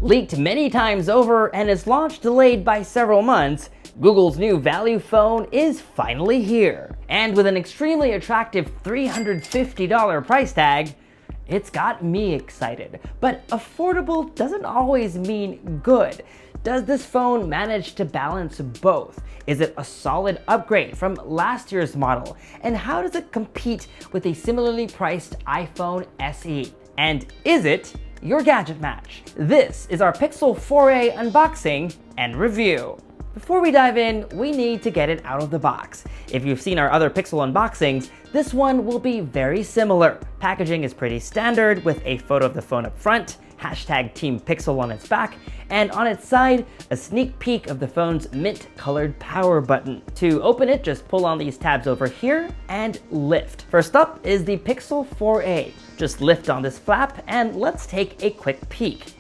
Leaked many times over and its launch delayed by several months, Google's new value phone is finally here. And with an extremely attractive $350 price tag, it's got me excited. But affordable doesn't always mean good. Does this phone manage to balance both? Is it a solid upgrade from last year's model? And how does it compete with a similarly priced iPhone SE? And is it your gadget match? This is our Pixel 4a unboxing and review. Before we dive in, we need to get it out of the box. If you've seen our other Pixel unboxings, this one will be very similar. Packaging is pretty standard with a photo of the phone up front, hashtag Team Pixel on its back, and on its side, a sneak peek of the phone's mint-colored power button. To open it, just pull on these tabs over here and lift. First up is the Pixel 4a. Just lift on this flap and let's take a quick peek.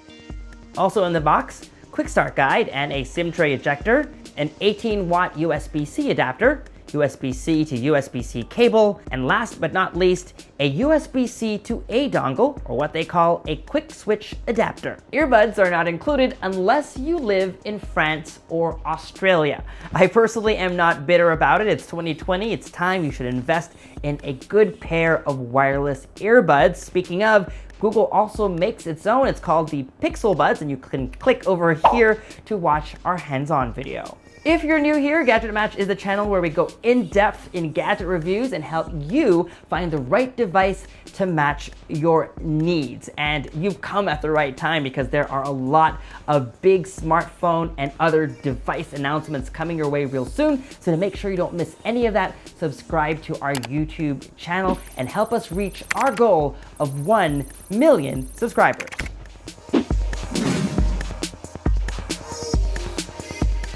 Also in the box, quick start guide and a SIM tray ejector, an 18-watt USB-C adapter, USB-C to USB-C cable, and last but not least, a USB-C to A dongle, or what they call a quick switch adapter. Earbuds are not included unless you live in France or Australia. I personally am not bitter about it. It's 2020, it's time you should invest in a good pair of wireless earbuds. Speaking of, Google also makes its own. It's called the Pixel Buds, and you can click over here to watch our hands-on video. If you're new here, GadgetMatch is the channel where we go in-depth in gadget reviews and help you find the right device to match your needs. And you've come at the right time because there are a lot of big smartphone and other device announcements coming your way real soon. So to make sure you don't miss any of that, subscribe to our YouTube channel and help us reach our goal of 1 million subscribers.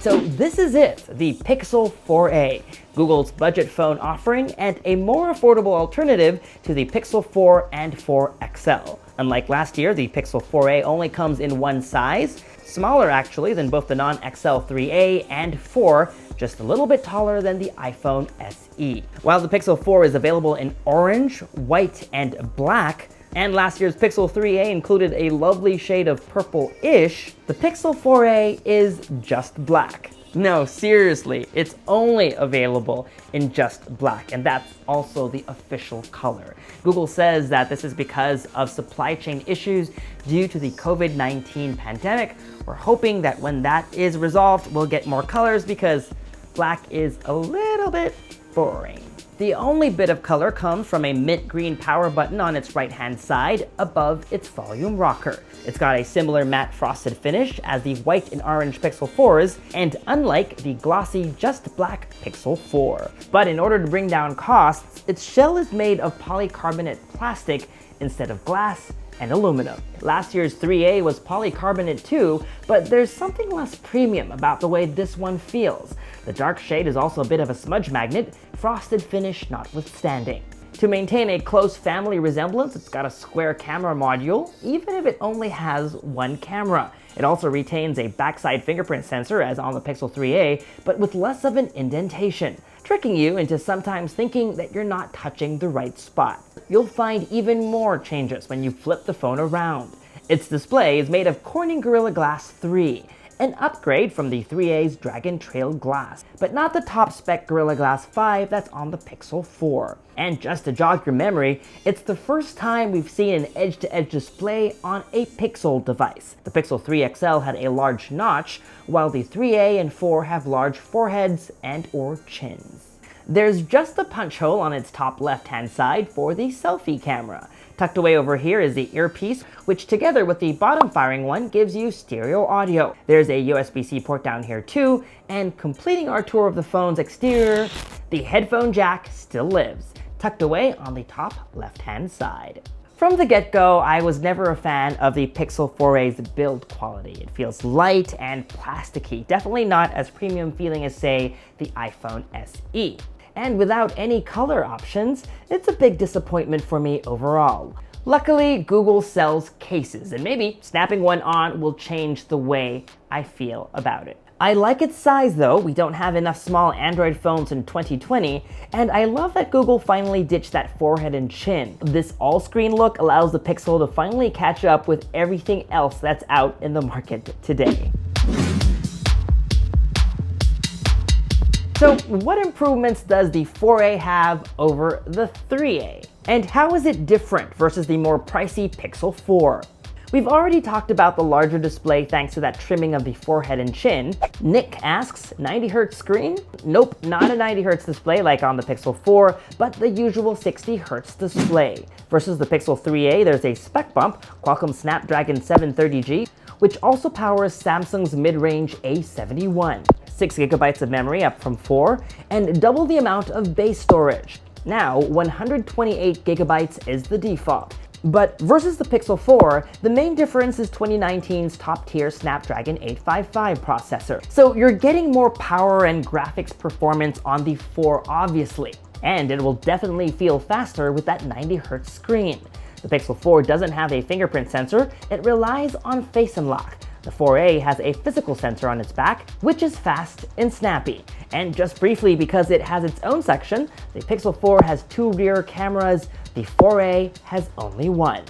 So this is it, the Pixel 4a, Google's budget phone offering and a more affordable alternative to the Pixel 4 and 4 XL. Unlike last year, the Pixel 4a only comes in one size, smaller actually than both the non-XL 3a and 4, just a little bit taller than the iPhone SE. While the Pixel 4 is available in orange, white, and black, and last year's Pixel 3a included a lovely shade of purple-ish, the Pixel 4a is just black. No, seriously, it's only available in just black, and that's also the official color. Google says that this is because of supply chain issues due to the COVID-19 pandemic. We're hoping that when that is resolved, we'll get more colors because black is a little bit boring. The only bit of color comes from a mint green power button on its right-hand side above its volume rocker. It's got a similar matte frosted finish as the white and orange Pixel 4s, and unlike the glossy just black Pixel 4. But in order to bring down costs, its shell is made of polycarbonate plastic instead of glass and aluminum. Last year's 3a was polycarbonate too, but there's something less premium about the way this one feels. The dark shade is also a bit of a smudge magnet, frosted finish notwithstanding. To maintain a close family resemblance, it's got a square camera module, even if it only has one camera. It also retains a backside fingerprint sensor as on the Pixel 3a, but with less of an indentation, tricking you into sometimes thinking that you're not touching the right spot. You'll find even more changes when you flip the phone around. Its display is made of Corning Gorilla Glass 3, an upgrade from the 3a's Dragon Trail glass, but not the top spec Gorilla Glass 5 that's on the Pixel 4. And just to jog your memory, it's the first time we've seen an edge-to-edge display on a Pixel device. The Pixel 3 XL had a large notch, while the 3a and 4 have large foreheads and/or chins. There's just a punch hole on its top left-hand side for the selfie camera. Tucked away over here is the earpiece, which together with the bottom-firing one gives you stereo audio. There's a USB-C port down here too, and completing our tour of the phone's exterior, the headphone jack still lives, tucked away on the top left-hand side. From the get-go, I was never a fan of the Pixel 4a's build quality. It feels light and plasticky, definitely not as premium feeling as, say, the iPhone SE. And without any color options, it's a big disappointment for me overall. Luckily, Google sells cases, and maybe snapping one on will change the way I feel about it. I like its size though, we don't have enough small Android phones in 2020, and I love that Google finally ditched that forehead and chin. This all-screen look allows the Pixel to finally catch up with everything else that's out in the market today. So what improvements does the 4a have over the 3a? And how is it different versus the more pricey Pixel 4? We've already talked about the larger display thanks to that trimming of the forehead and chin. Nick asks, 90Hz screen? Nope, not a 90Hz display like on the Pixel 4, but the usual 60Hz display. Versus the Pixel 3a, there's a spec bump, Qualcomm Snapdragon 730G, which also powers Samsung's mid-range A71. 6GB of memory up from 4, and double the amount of base storage. Now, 128GB is the default. But versus the Pixel 4, the main difference is 2019's top-tier Snapdragon 855 processor. So you're getting more power and graphics performance on the 4 obviously, and it will definitely feel faster with that 90Hz screen. The Pixel 4 doesn't have a fingerprint sensor, it relies on Face Unlock. The 4a has a physical sensor on its back, which is fast and snappy. And just briefly, because it has its own section, the Pixel 4 has 2 rear cameras, the 4a has only 1.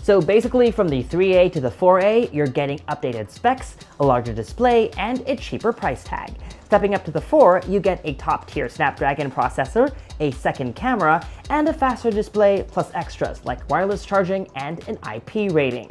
So basically from the 3a to the 4a, you're getting updated specs, a larger display, and a cheaper price tag. Stepping up to the 4, you get a top-tier Snapdragon processor, a second camera, and a faster display plus extras like wireless charging and an IP rating.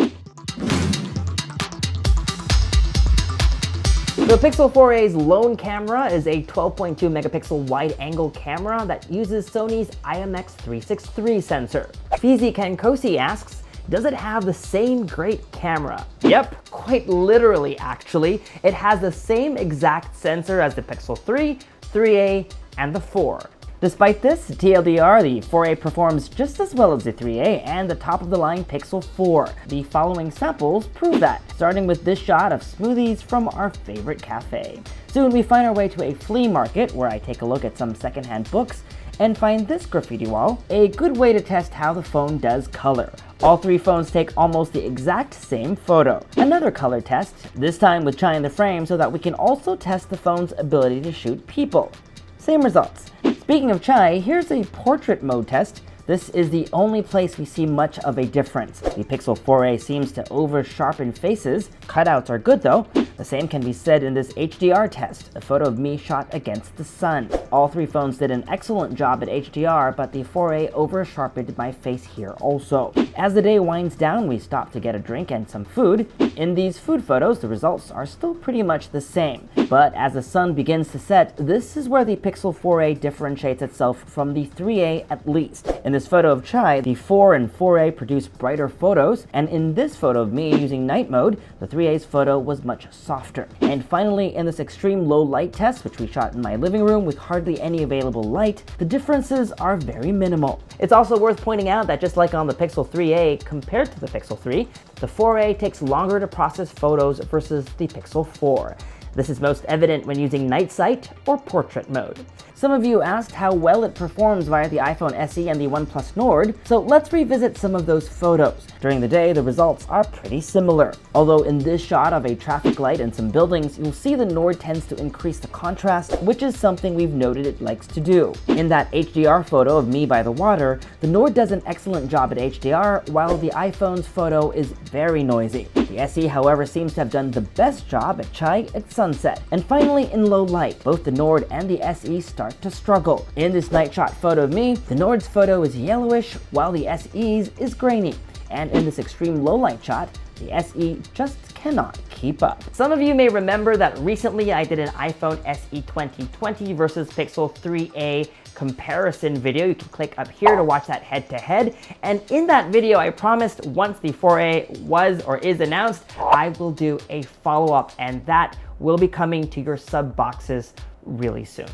The Pixel 4a's lone camera is a 12.2 megapixel wide-angle camera that uses Sony's IMX363 sensor. Fizi Kankosi asks, does it have the same great camera? Yep, quite literally actually. It has the same exact sensor as the Pixel 3, 3a, and the 4. Despite this, TLDR, the 4a performs just as well as the 3a and the top-of-the-line Pixel 4. The following samples prove that, starting with this shot of smoothies from our favorite cafe. Soon we find our way to a flea market where I take a look at some secondhand books and find this graffiti wall, a good way to test how the phone does color. All 3 phones take almost the exact same photo. Another color test, this time with Chai in the frame so that we can also test the phone's ability to shoot people. Same results. Speaking of Chai, here's a portrait mode test. This is the only place we see much of a difference. The Pixel 4a seems to over-sharpen faces. Cutouts are good though. The same can be said in this HDR test, a photo of me shot against the sun. All 3 phones did an excellent job at HDR, but the 4a over-sharpened my face here also. As the day winds down, we stop to get a drink and some food. In these food photos, the results are still pretty much the same. But as the sun begins to set, this is where the Pixel 4a differentiates itself from the 3a at least. In this photo of Chai, the 4 and 4a produce brighter photos, and in this photo of me using night mode, the 3a's photo was much softer. And finally, in this extreme low light test, which we shot in my living room with hardly any available light, the differences are very minimal. It's also worth pointing out that just like on the Pixel 3a compared to the Pixel 3, the 4a takes longer to process photos versus the Pixel 4. This is most evident when using night sight or portrait mode. Some of you asked how well it performs via the iPhone SE and the OnePlus Nord, so let's revisit some of those photos. During the day, the results are pretty similar. Although in this shot of a traffic light and some buildings, you'll see the Nord tends to increase the contrast, which is something we've noted it likes to do. In that HDR photo of me by the water, the Nord does an excellent job at HDR, while the iPhone's photo is very noisy. The SE, however, seems to have done the best job at Chai at sunset. And finally, in low light, both the Nord and the SE start to struggle. In this night shot photo of me, the Nord's photo is yellowish, while the SE's is grainy. And in this extreme low light shot, the SE just cannot keep up. Some of you may remember that recently I did an iPhone SE 2020 versus Pixel 3a comparison video. You can click up here to watch that head-to-head. And in that video, I promised once the 4a was or is announced, I will do a follow-up, and that will be coming to your sub boxes really soon.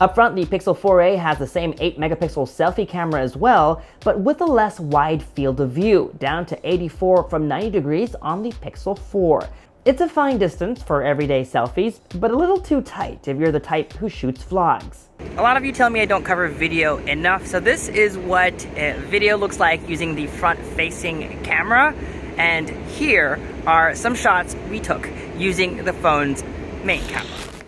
Up front, the Pixel 4a has the same 8-megapixel selfie camera as well, but with a less wide field of view, down to 84 from 90 degrees on the Pixel 4. It's a fine distance for everyday selfies, but a little too tight if you're the type who shoots vlogs. A lot of you tell me I don't cover video enough, so this is what video looks like using the front-facing camera, and here are some shots we took using the phone's main camera.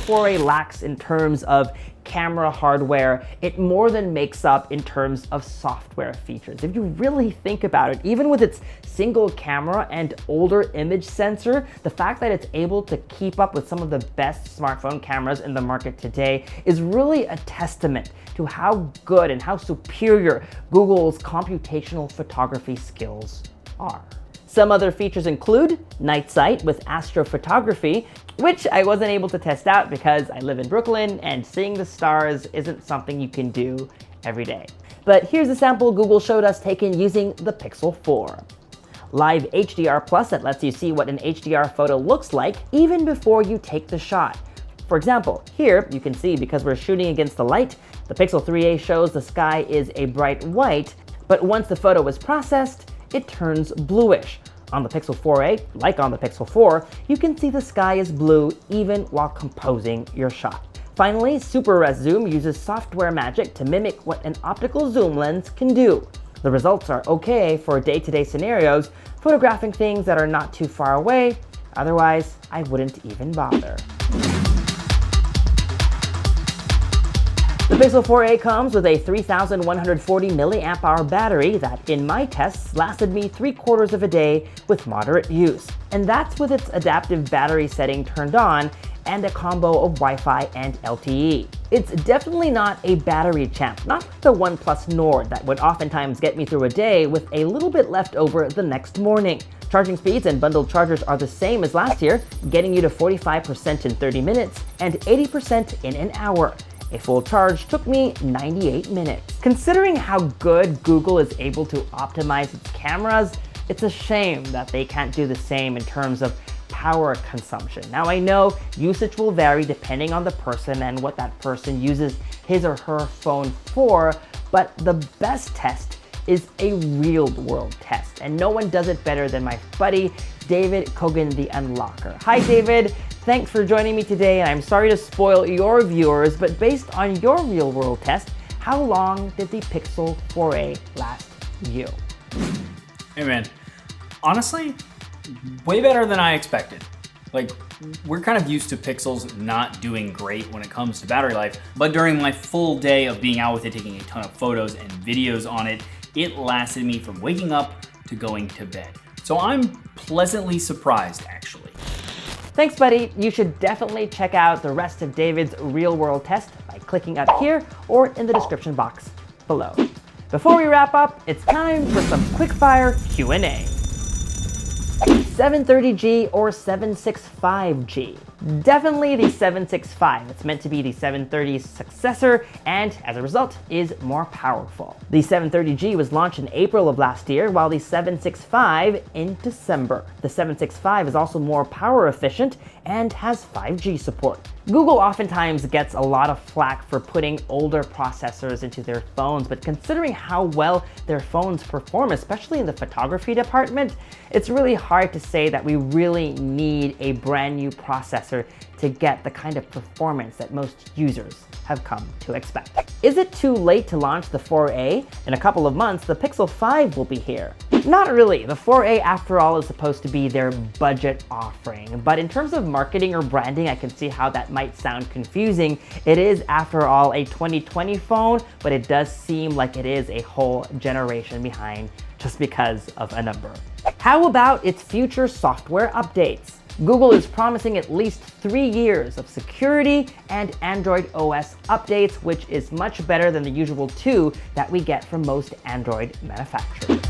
4a lacks in terms of camera hardware, it more than makes up in terms of software features. If you really think about it, even with its single camera and older image sensor, the fact that it's able to keep up with some of the best smartphone cameras in the market today is really a testament to how good and how superior Google's computational photography skills are. Some other features include night sight with astrophotography, which I wasn't able to test out because I live in Brooklyn and seeing the stars isn't something you can do every day. But here's a sample Google showed us taken using the Pixel 4. Live HDR+ that lets you see what an HDR photo looks like even before you take the shot. For example, here you can see because we're shooting against the light, the Pixel 3a shows the sky is a bright white, but once the photo is processed, it turns bluish. On the Pixel 4a, like on the Pixel 4, you can see the sky is blue even while composing your shot. Finally, Super Res Zoom uses software magic to mimic what an optical zoom lens can do. The results are okay for day-to-day scenarios, photographing things that are not too far away, otherwise I wouldn't even bother. The Pixel 4a comes with a 3,140 mAh battery that, in my tests, lasted me 3/4 of a day with moderate use. And that's with its adaptive battery setting turned on and a combo of Wi-Fi and LTE. It's definitely not a battery champ, not like the OnePlus Nord that would oftentimes get me through a day with a little bit left over the next morning. Charging speeds and bundled chargers are the same as last year, getting you to 45% in 30 minutes and 80% in an hour. A full charge took me 98 minutes. Considering how good Google is able to optimize its cameras, it's a shame that they can't do the same in terms of power consumption. Now I know usage will vary depending on the person and what that person uses his or her phone for, but the best test is a real-world test, and no one does it better than my buddy David Cogen, the Unlocker. Hi David, thanks for joining me today, and I'm sorry to spoil your viewers, but based on your real-world test, how long did the Pixel 4a last you? Hey man, honestly, way better than I expected. Like, we're kind of used to Pixels not doing great when it comes to battery life, but during my full day of being out with it, taking a ton of photos and videos on it, it lasted me from waking up to going to bed. So I'm pleasantly surprised, actually. Thanks, buddy. You should definitely check out the rest of David's real-world test by clicking up here or in the description box below. Before we wrap up, it's time for some quick-fire Q&A. 730G or 765G? Definitely the 765. It's meant to be the 730's successor and, as a result, is more powerful. The 730G was launched in April of last year, while the 765 in December. The 765 is also more power efficient and has 5G support. Google oftentimes gets a lot of flack for putting older processors into their phones, but considering how well their phones perform, especially in the photography department, it's really hard to say that we really need a brand new processor to get the kind of performance that most users have come to expect. Is it too late to launch the 4a? In a couple of months, the Pixel 5 will be here. Not really. The 4a, after all, is supposed to be their budget offering. But in terms of marketing or branding, I can see how that might sound confusing. It is, after all, a 2020 phone, but it does seem like it is a whole generation behind just because of a number. How about its future software updates? Google is promising at least 3 years of security and Android OS updates, which is much better than the usual 2 that we get from most Android manufacturers.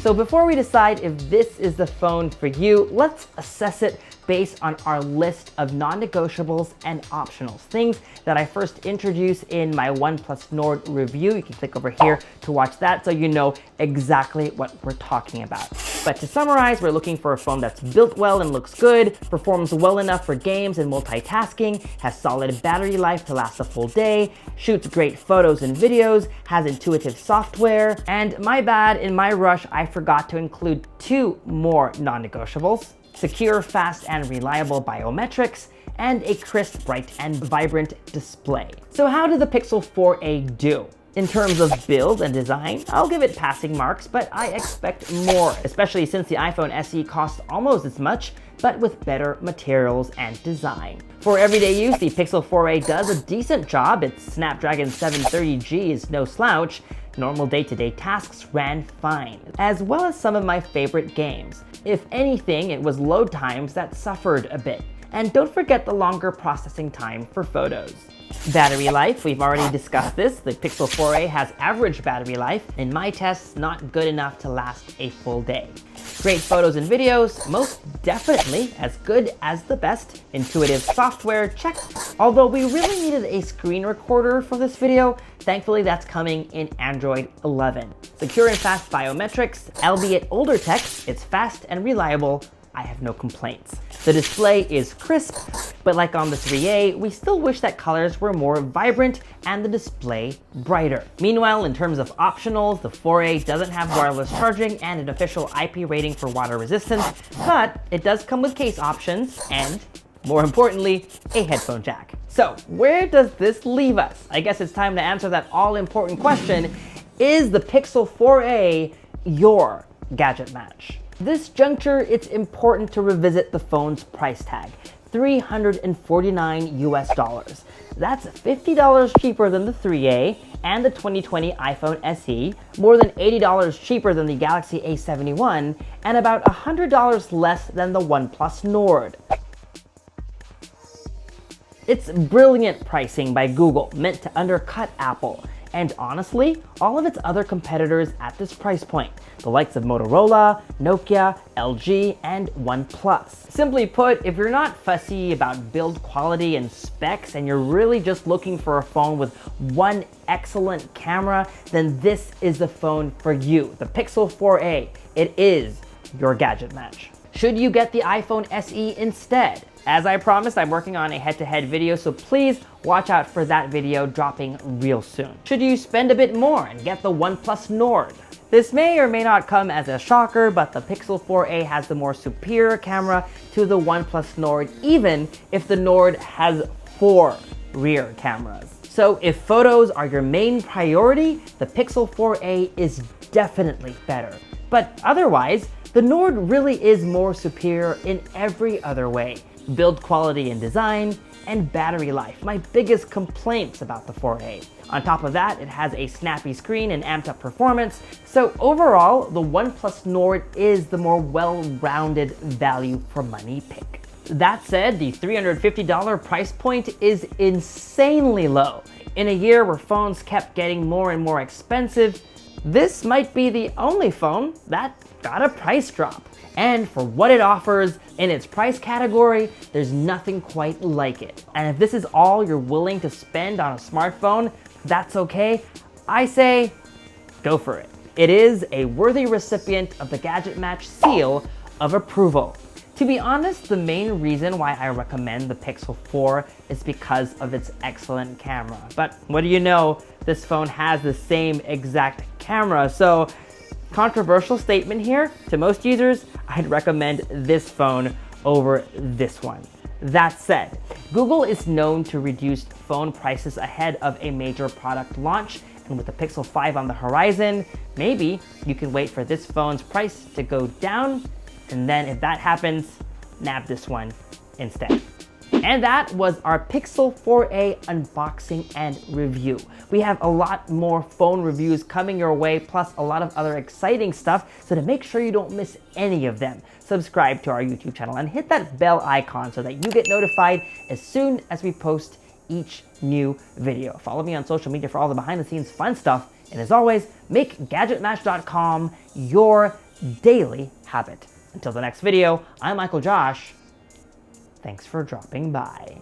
So before we decide if this is the phone for you, let's assess it based on our list of non-negotiables and optionals, things that I first introduced in my OnePlus Nord review. You can click over here to watch that so you know exactly what we're talking about. But to summarize, we're looking for a phone that's built well and looks good, performs well enough for games and multitasking, has solid battery life to last a full day, shoots great photos and videos, has intuitive software, and my bad, in my rush, I forgot to include 2 more non-negotiables: secure, fast, and reliable biometrics, and a crisp, bright, and vibrant display. So how did the Pixel 4a do? In terms of build and design, I'll give it passing marks, but I expect more, especially since the iPhone SE costs almost as much, but with better materials and design. For everyday use, the Pixel 4a does a decent job. Its Snapdragon 730G is no slouch. Normal day-to-day tasks ran fine, as well as some of my favorite games. If anything, it was load times that suffered a bit. And don't forget the longer processing time for photos. Battery life, we've already discussed this. The Pixel 4a has average battery life. In my tests, not good enough to last a full day. Great photos and videos, most definitely as good as the best. Intuitive software, check. Although we really needed a screen recorder for this video, thankfully that's coming in Android 11. Secure and fast biometrics, albeit older tech, it's fast and reliable. I have no complaints. The display is crisp, but like on the 3a, we still wish that colors were more vibrant and the display brighter. Meanwhile, in terms of optionals, the 4a doesn't have wireless charging and an official IP rating for water resistance, but it does come with case options and, more importantly, a headphone jack. So where does this leave us? I guess it's time to answer that all-important question: is the Pixel 4a your gadget match? This juncture, it's important to revisit the phone's price tag, $349 US. That's $50 cheaper than the 3A and the 2020 iPhone SE, more than $80 cheaper than the Galaxy A71, and about $100 less than the OnePlus Nord. It's brilliant pricing by Google, meant to undercut Apple. And honestly, all of its other competitors at this price point, the likes of Motorola, Nokia, LG, and OnePlus. Simply put, if you're not fussy about build quality and specs and you're really just looking for a phone with one excellent camera, then this is the phone for you, the Pixel 4a. It is your gadget match. Should you get the iPhone SE instead? As I promised, I'm working on a head-to-head video, so please watch out for that video dropping real soon. Should you spend a bit more and get the OnePlus Nord? This may or may not come as a shocker, but the Pixel 4a has the more superior camera to the OnePlus Nord, even if the Nord has 4 rear cameras. So if photos are your main priority, the Pixel 4a is definitely better. But otherwise, the Nord really is more superior in every other way. Build quality and design, and battery life, my biggest complaints about the 4a. On top of that, it has a snappy screen and amped up performance, so overall, the OnePlus Nord is the more well-rounded value for money pick. That said, the $350 price point is insanely low. In a year where phones kept getting more and more expensive, this might be the only phone that got a price drop. And for what it offers in its price category, there's nothing quite like it. And if this is all you're willing to spend on a smartphone, that's okay. I say, go for it. It is a worthy recipient of the Gadget Match seal of approval. To be honest, the main reason why I recommend the Pixel 4 is because of its excellent camera. But what do you know, this phone has the same exact camera, so controversial statement here, to most users, I'd recommend this phone over this one. That said, Google is known to reduce phone prices ahead of a major product launch, and with the Pixel 5 on the horizon, maybe you can wait for this phone's price to go down, and then if that happens, nab this one instead. And that was our Pixel 4a unboxing and review. We have a lot more phone reviews coming your way, plus a lot of other exciting stuff, so to make sure you don't miss any of them, subscribe to our YouTube channel and hit that bell icon so that you get notified as soon as we post each new video. Follow me on social media for all the behind-the-scenes fun stuff, and as always, make GadgetMatch.com your daily habit. Until the next video, I'm MICHAELJOSH. Thanks for dropping by.